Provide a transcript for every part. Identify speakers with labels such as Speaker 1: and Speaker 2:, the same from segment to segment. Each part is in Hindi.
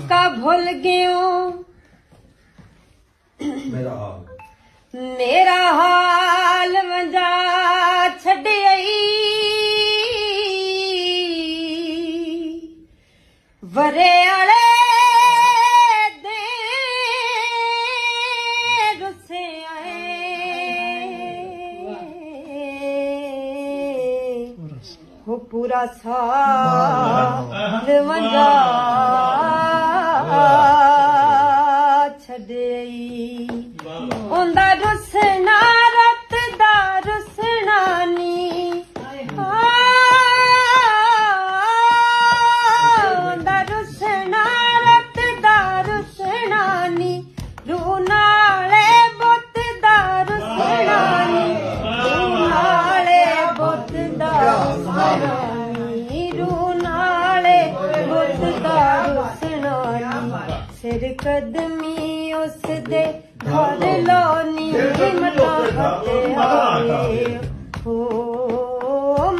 Speaker 1: हुक्का भुल गयो मेरा हाल वंजा छड़ आई वरे आले दे रुसे आए हो पूरा साल वंजा छड़ आई ओंदा रुसना रत दा रुसना नी ओंदा रुसना रत दा रुसना नी रू नाले बुत दा रुसना नी रू नाले बुत दा रुसना नी रू नाले बुत दा रुसना नी सिर कदमी उस दे घर लोनी मता हटे आवे हो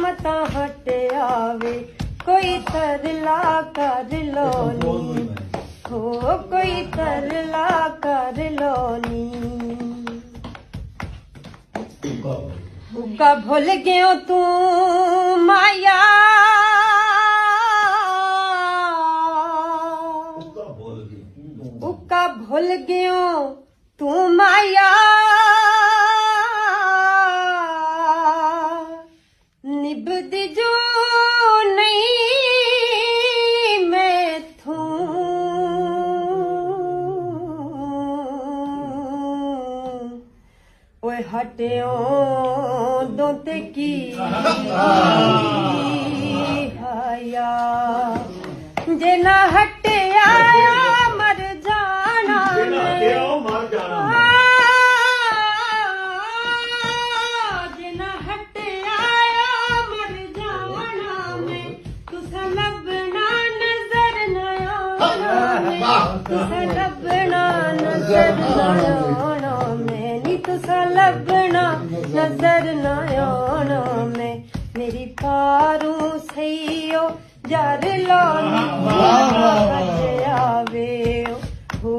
Speaker 1: मता हटे आवे कोई तरला कर लोनी हो कोई तरला कर लोनी हुक्का भुल गयो तू माया हुक्का भुल गयो तू माया निभद जो नहीं मैथों ओए हटियो दोते की हाया जे ना हटे आया मर जाना जना हटे आया मर जाना मैं तुसा लभना नजर न आना तुसा लभना नजर न आना मैं नी तुसा लभना नजर न आना मैं मेरी पारू सही जार लोनी हटे आवे हो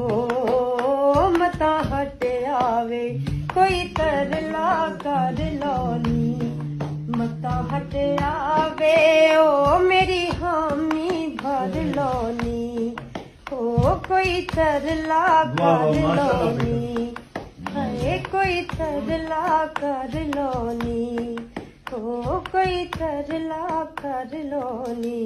Speaker 1: मता हटे आवे कोई तरला कर लोनी मता हटे आवे ओ मेरी हामी भर लोनी हो कोई तरला कर लोनी है कोई तरला कर लोनी हो कोई तरला कर लोनी।